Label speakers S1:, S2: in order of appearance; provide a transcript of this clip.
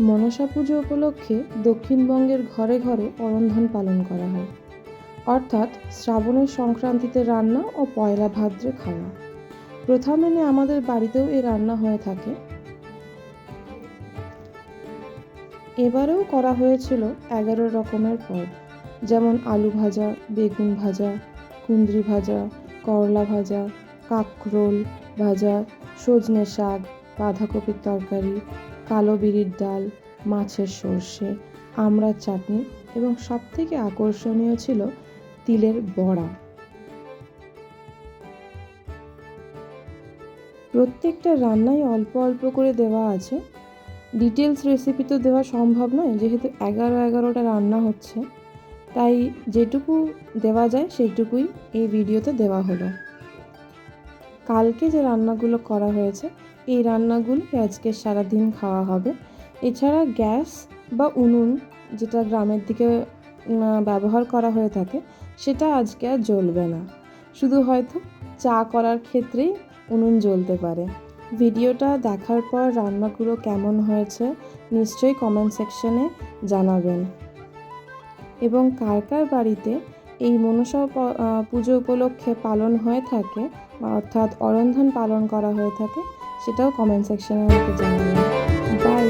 S1: মনসা পুজো উপলক্ষে দক্ষিণবঙ্গের ঘরে ঘরে অরন্ধন পালন করা হয়, অর্থাৎ শ্রাবণের সংক্রান্তিতে রান্না ও পয়লা ভাদ্রে খাওয়া। প্রথা মেনে আমাদের বাড়িতেও এই রান্না হয়ে থাকে। এবারেও করা হয়েছিল 11 রকমের পদ, যেমন আলু ভাজা, বেগুন ভাজা, কুঁদরি ভাজা, করলা ভাজা, কাঁকরোল ভাজা, সজনে শাক, বাঁধাকপির তরকারি, কালো বিরির ডাল, মাছের সর্ষে, আমড়ার চাটনি এবং সবথেকে আকর্ষণীয় ছিল তিলের বড়া। প্রত্যেকটা রান্নায় অল্প অল্প করে দেওয়া আছে। ডিটেলস রেসিপি তো দেওয়া সম্ভব নয়, যেহেতু 11টা রান্না হচ্ছে, তাই যেটুকু দেওয়া যায় সেইটুকুই এই ভিডিওতে দেওয়া হলো। কালকে যে রান্নাগুলো করা হয়েছে, এই রান্নাগুলো আজকে সারাদিন খাওয়া হবে। এছাড়া গ্যাস বা উনুন, যেটা গ্রামের দিকে ব্যবহার করা হয়ে থাকে, সেটা আজকে আর জ্বলবে না। শুধু হয়তো চা করার ক্ষেত্রেই উনুন জ্বলতে পারে। ভিডিওটা দেখার পর রান্নাগুলো কেমন হয়েছে নিশ্চয়ই কমেন্ট সেকশনে জানাবেন। এবং কার কার বাড়িতে এই মনসা পুজো উপলক্ষে পালন হয়ে থাকে, অর্থাৎ অরন্ধন পালন করা হয়ে থাকে, সেটাও কমেন্ট সেকশনে আমাকে জানাবেন। বাই।